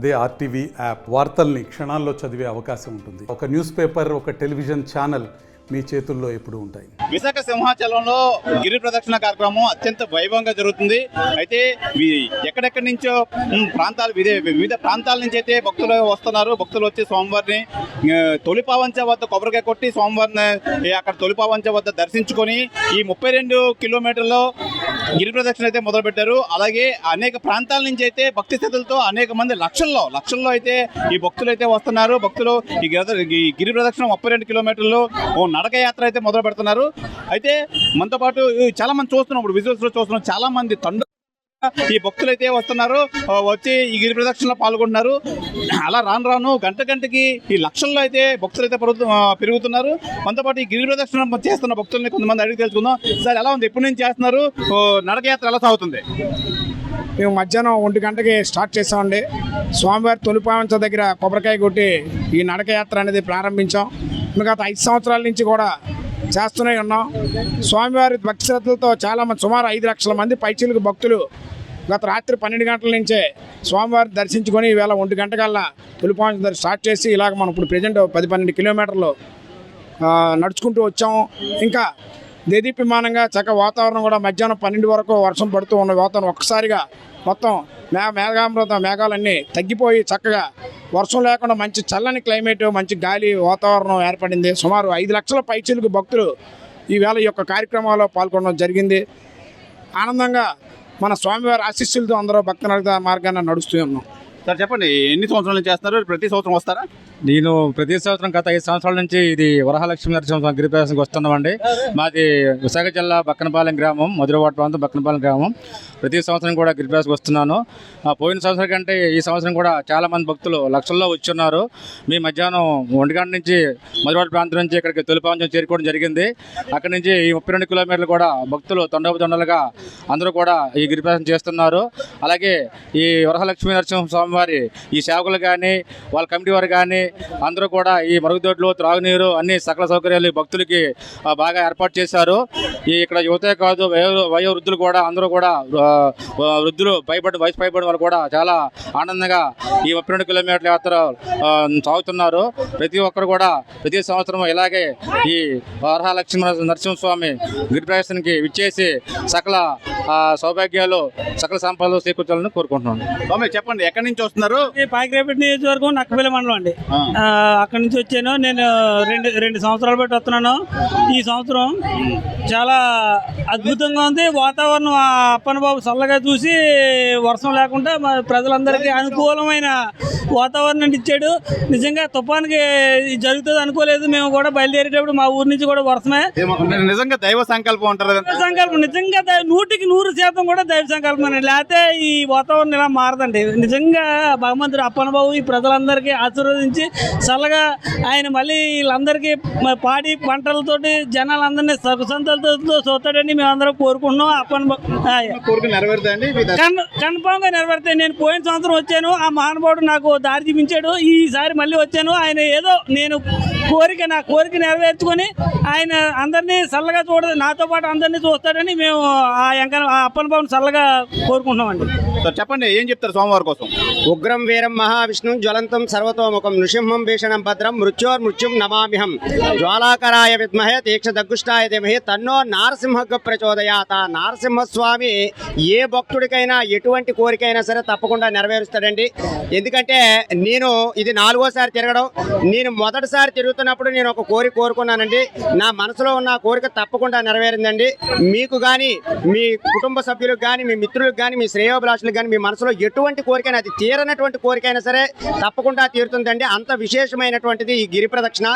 అదే RTV app వార్తల్ని క్షణాల్లో చదివే అవకాశం ఉంటుంది. ఒక న్యూస్ పేపర్, ఒక టెలివిజన్ ఛానల్ మీ చేతుల్లో ఎప్పుడు ఉంటాయి. విశాఖ సింహాచలంలో గిరి ప్రదక్షిణ కార్యక్రమం అత్యంత వైభవంగా జరుగుతుంది. అయితే ఎక్కడెక్కడి నుంచో వివిధ ప్రాంతాల నుంచి అయితే భక్తులు వస్తున్నారు. భక్తులు వచ్చి స్వామివారిని తొలిపావంచ వద్ద కొబ్బరికాయ కొట్టి స్వామివారిని అక్కడ తొలిపావంచ వద్ద దర్శించుకొని ఈ 32 కిలోమీటర్లో గిరి ప్రదక్షిణ అయితే మొదలుపెట్టారు. అలాగే అనేక ప్రాంతాల నుంచి అయితే భక్తి స్థితులతో అనేక మంది లక్షల్లో అయితే ఈ భక్తులు అయితే వస్తున్నారు. భక్తులు ఈ గిరి ప్రదక్షిణ 32 కిలోమీటర్లు నడక యాత్ర అయితే మొదలు పెడుతున్నారు. అయితే మనతో పాటు చాలా మంది చూస్తున్నాం, ఇప్పుడు విజువల్స్ లో చూస్తున్నాం, చాలా మంది ఈ భక్తులు అయితే వస్తున్నారు, వచ్చి ఈ గిరి ప్రదక్షిణలో పాల్గొంటున్నారు. అలా రాను గంటకి ఈ లక్షల్లో అయితే భక్తులు అయితే పెరుగుతున్నారు. మనతో పాటు ఈ గిరి ప్రదక్షిణ చేస్తున్న భక్తుల్ని కొంతమంది అడిగి తెలుసుకుందాం. సార్, ఎలా ఉంది? ఎప్పటి నుంచి చేస్తున్నారు? నడకయాత్ర ఎలా సాగుతుంది? మేము మధ్యాహ్నం 1 గంటకి స్టార్ట్ చేసామండి. స్వామివారి తొలిపావంచ దగ్గర కొబ్బరికాయ కొట్టి ఈ నడకయాత్ర అనేది ప్రారంభించాం. గత 5 సంవత్సరాల నుంచి కూడా చేస్తూనే ఉన్నాం. స్వామివారి భక్తి శ్రద్ధలతో చాలామంది, సుమారు 5 లక్షల మంది పైచిలకు భక్తులు గత రాత్రి 12 గంటల నుంచే స్వామివారిని దర్శించుకొని ఈవేళ 1 గంటకల్లా తొలిపావంచ దగ్గర స్టార్ట్ చేసి ఇలాగ మనం ఇప్పుడు ప్రజెంట్ 10-12 కిలోమీటర్లు నడుచుకుంటూ వచ్చాము. ఇంకా దేదీప్యమానంగా చక్క వాతావరణం కూడా మధ్యాహ్నం 12 వరకు వర్షం పడుతూ ఉన్న వాతావరణం ఒక్కసారిగా మొత్తం మేఘాలన్నీ తగ్గిపోయి చక్కగా వర్షం లేకుండా మంచి చల్లని క్లైమేట్, మంచి గాలి వాతావరణం ఏర్పడింది. సుమారు 5 లక్షల పైచిలకు భక్తులు ఈవేళ ఈ యొక్క కార్యక్రమాల్లో పాల్గొనడం జరిగింది. ఆనందంగా మన స్వామివారి ఆశీస్సులతో అందరూ భక్త మార్గాన్ని నడుస్తూ ఉన్నాం. సార్, చెప్పండి, ఎన్ని సంవత్సరాల నుంచి చేస్తున్నారు? ప్రతి సంవత్సరం వస్తారా? నేను ప్రతి సంవత్సరం గత 5 సంవత్సరాల నుంచి ఇది వరహాలక్ష్మి నరసింహ గిరి ప్రదర్శనకు వస్తున్నామండి. మాది విశాఖ జిల్లా బక్కనపాలెం గ్రామం, మధురవాడ ప్రాంతం బక్కనపాలెం గ్రామం. ప్రతి సంవత్సరం కూడా గిరి ప్రదర్శనకు వస్తున్నాను. పోయిన సంవత్సరం కంటే ఈ సంవత్సరం కూడా చాలామంది భక్తులు లక్షల్లో వచ్చున్నారు. మీ మధ్యాహ్నం 1 గంట నుంచి మధురవాడ ప్రాంతం నుంచి ఇక్కడికి తొలిపావంచం చేరుకోవడం జరిగింది. అక్కడి నుంచి ఈ 32 కిలోమీటర్లు కూడా భక్తులు తండోపతండాలుగా అందరూ కూడా ఈ గిరి ప్రదర్శన చేస్తున్నారు. అలాగే ఈ వరహాలక్ష్మి నరసింహ స్వామివారి ఈ సేవకులు కానీ, వాళ్ళ కమిటీ వారు కానీ అందరూ కూడా ఈ మరుగుదొడ్లు, త్రాగునీరు, అన్ని సకల సౌకర్యాలు భక్తులకి బాగా ఏర్పాటు చేశారు. ఇక్కడ యువతే కాదు, వయో వృద్ధులు కూడా అందరూ కూడా వృద్ధులు వయసు పైబడిన వాళ్ళు కూడా చాలా ఆనందంగా ఈ 32 కిలోమీటర్ల యాత్ర సాగుతున్నారు. ప్రతి ఒక్కరు కూడా ప్రతి సంవత్సరం ఇలాగే ఈ వరహాలక్ష్మి నరసింహస్వామి గిరి ప్రదర్శనకి విచ్చేసి సకల సౌభాగ్యాలు, సకల సంపదలు చేకూర్చాలని కోరుకుంటున్నాను. చెప్పండి, ఎక్కడి నుంచి వస్తున్నారు? పాకిరేపేట నియోజకవర్గం నక్కపల్లి మండలం అండి. అక్కడి నుంచి వచ్చాను. నేను రెండు సంవత్సరాలు బట్టి వస్తున్నాను. ఈ సంవత్సరం చాలా అద్భుతంగా ఉంది. వాతావరణం అప్పన్న బాబు చల్లగా చూసి వర్షం లేకుండా ప్రజలందరికీ అనుకూలమైన వాతావరణం ఇచ్చాడు. నిజంగా తుఫాన్కి జరుగుతుంది అనుకోలేదు. మేము కూడా బయలుదేరేటప్పుడు మా ఊరి నుంచి కూడా వర్షమే. నిజంగా దైవ సంకల్పం అంటారు. సంకల్పం నిజంగా 100% కూడా దైవ సంకల్పం. లేకపోతే ఈ వాతావరణం ఇలా మారదండి. నిజంగా భగవంతుడు అప్పన్న బాబు ఈ ప్రజలందరికీ ఆశీర్వదించి చల్లగా ఆయన మళ్ళీ వీళ్ళందరికీ పాడి పంటలతోటి జనాలందరినీ సుఖసంతలతో చూస్తాడని మేమందరం కోరుకుంటున్నాం. అప్పన్న కన్ఫామ్ గా నెరవేరుతాయి. నేను పోయిన సంవత్సరం వచ్చాను, ఆ మహానుభావుడు నాకు దారి చూపించాడు. ఈసారి మళ్ళీ వచ్చాను. ఆయన ఏదో నా కోరిక నెరవేర్చుకొని ఆయన అందరినీ చల్లగా నాతో పాటు అందరినీ చూస్తాడని మేము ఆ అప్పన్న బాబుని చల్లగా కోరుకుంటున్నామండి. చెప్పండి, ఏం చెప్తారు స్వామివారి కోసం? ఉగ్రం వీరం మహావిష్ణు జ్వలంతం సర్వతోముఖం నృసింహం భీషణం భద్రం మృత్యోర్మృత్యుం నమామ్యహం జ్వాలాకరాయ విద్మహే తీక్ష దగ్గుష్టాయ ధీమహి తన్నో నారసింహ ప్రచోదయాత. నారసింహస్వామి ఏ భక్తుడికైనా ఎటువంటి కోరికైనా సరే తప్పకుండా నెరవేరుస్తాడండి. ఎందుకంటే నేను ఇది 4వసారి తిరగడం. నేను మొదటిసారి తిరుగుతున్నప్పుడు నేను ఒక కోరిక కోరుకున్నానండి. నా మనసులో ఉన్న కోరిక తప్పకుండా నెరవేరిందండి. మీకు కానీ, మీ కుటుంబ సభ్యులకు కానీ, మీ మిత్రులకు కానీ, మీ శ్రేయోభిలాషులకు కానీ మీ మనసులో ఎటువంటి కోరికైనా, అది తీరనటువంటి కోరికైనా సరే తప్పకుండా తీరుతుందండి. అంత విశేషమైనటువంటిది ఈ గిరి ప్రదక్షిణ.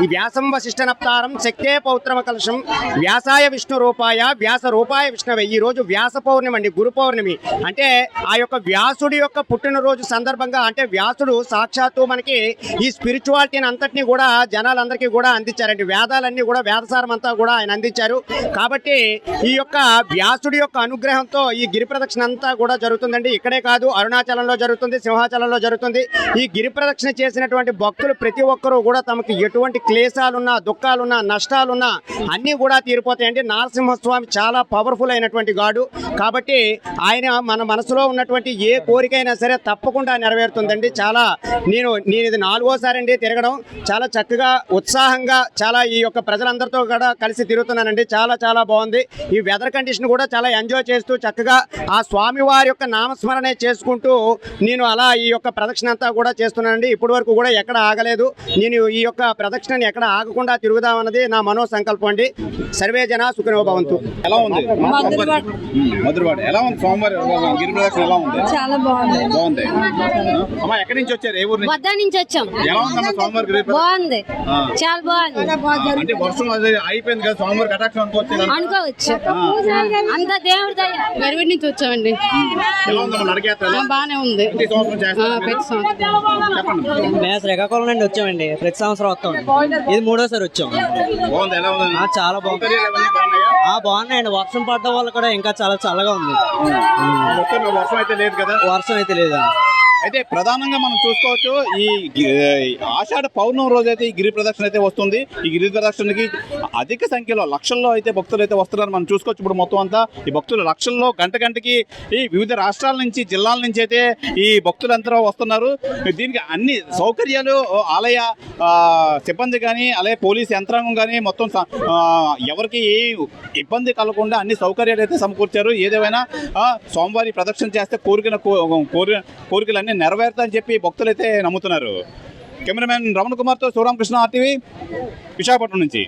ఈ వ్యాసం వశిష్ఠనప్తారం శక్తే పౌత్రమ కలశం వ్యాసాయ విష్ణు రూపాయ వ్యాస రూపాయ విష్ణవే. ఈ రోజు వ్యాస పౌర్ణమి అండి, గురు పౌర్ణమి. అంటే ఆ యొక్క వ్యాసుడి యొక్క పుట్టినరోజు సందర్భంగా, అంటే వ్యాసుడు సాక్షాత్తు మనకి ఈ స్పిరిచువాలిటీని అంతటినీ కూడా జనాలందరికీ కూడా అందించారండి. వేదాలన్నీ కూడా వేదసారం అంతా కూడా ఆయన అందించారు. కాబట్టి ఈ యొక్క వ్యాసుడి యొక్క అనుగ్రహంతో ఈ గిరి ప్రదక్షిణ అంతా కూడా జరుగుతుందండి. ఇక్కడే కాదు, అరుణాచలంలో జరుగుతుంది, సింహాచలంలో జరుగుతుంది. ఈ గిరి ప్రదక్షిణ చేసినటువంటి భక్తులు ప్రతి ఒక్కరూ కూడా తమకు ఎటువంటి క్లేశాలున్నా, దుఃఖాలున్నా, నష్టాలున్నా అన్నీ కూడా తీరిపోతాయండి. నరసింహస్వామి చాలా పవర్ఫుల్ అయినటువంటి గాడు. కాబట్టి ఆయన మన మనసులో ఉన్నటువంటి ఏ కోరికైనా సరే తప్పకుండా నెరవేరుతుందండి. నేను ఇది 4వసారి అండి తిరగడం. చాలా చక్కగా, ఉత్సాహంగా, చాలా ఈ యొక్క ప్రజలందరితో కూడా కలిసి తిరుగుతున్నానండి. చాలా చాలా బాగుంది. ఈ వెదర్ కండిషన్ కూడా చాలా ఎంజాయ్ చేస్తూ చక్కగా ఆ స్వామివారి యొక్క నామస్మరణే చేసుకుంటూ నేను అలా ఈ యొక్క ప్రదక్షిణ అంతా కూడా చేస్తున్నానండి. ఇప్పటి వరకు కూడా ఎక్కడ ఆగలేదు. నేను ఈ యొక్క ప్రదక్షిణని ఎక్కడ ఆగకుండా తిరుగుదామన్నది నా మనో సంకల్పం అండి. సర్వే జన సుఖినో భవంతు. ఎలా ఉంది మధురవాడ? ఎలా ఉంది సోమవారం గిరి ప్రదక్షిణ ఎలా ఉంది? చాలా బాగుంది. బాగుంది. అమ్మా ఎక్కడి నుంచి వచ్చారు? ఏ ఊరు నుంచి? వద్ద నుంచి వచ్చాం. ఎలా ఉందమ్మా సోమవారం గిరి ప్రదక్షిణ? బాగుంది, చాలా బాగుంది. అంటే వర్షం అది అయిపోయింది కదా, సోమవారం కటాక్షం అనుకోవచ్చు. అంత దేవుడి దయ. గరివిడి నుంచి వచ్చామండి. ఎలా ఉందమ్మా నడకయాత్ర? బాగానే ఉంది. ప్రతి సంవత్సరం చేస్తారు. ప్రతి సంవత్సరం చెప్పండి. మేము శ్రీకాకుళం నుండి వచ్చామండి. ప్రతి సంవత్సరం వస్తాం. ఇది 3వసారి వచ్చాం. బాగుంది. ఎలా ఉంది? చాలా బాగుంది. బాగున్నాయండి. వర్షం పడడం వల్ల కూడా ఇంకా చాలా చల్లగా ఉంది. వర్షం అయితే లేదు కదా? వర్షం అయితే లేదండి. అయితే ప్రధానంగా మనం చూసుకోవచ్చు, ఈ ఆషాఢ పౌర్ణమి రోజు అయితే ఈ గిరి ప్రదక్షిణ అయితే వస్తుంది. ఈ గిరి ప్రదక్షిణకి అధిక సంఖ్యలో లక్షల్లో అయితే భక్తులు అయితే వస్తున్నారు మనం చూసుకోవచ్చు. ఇప్పుడు మొత్తం అంతా ఈ భక్తులు లక్షల్లో గంటకి ఈ వివిధ రాష్ట్రాల నుంచి, జిల్లాల నుంచి అయితే ఈ భక్తులంతా వస్తున్నారు. దీనికి అన్ని సౌకర్యాలు ఆలయ సిబ్బంది కానీ, అలాగే పోలీస్ యంత్రాంగం కానీ మొత్తం ఎవరికి ఏ ఇబ్బంది కలగకుండా అన్ని సౌకర్యాలు అయితే సమకూర్చారు. ఏదేమైనా సోమవారి ప్రదక్షిణ చేస్తే కోరికలన్నీ నెరవేరుతాయని చెప్పి భక్తులైతే నమ్ముతున్నారు. కెమెరామెన్ రమణ కుమార్తో శివరామకృష్ణ, RTV, విశాఖపట్నం నుంచి.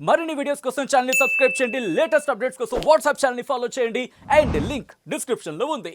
మరిన్ని వీడియోస్ కోసం ఛానల్ ని సబ్స్క్రైబ్ చేయండి. లేటెస్ట్ అప్డేట్స్ కోసం వాట్సాప్ ఛానల్ ని ఫాలో చేయండి. అండ్ లింక్ డిస్క్రిప్షన్ లో ఉంది.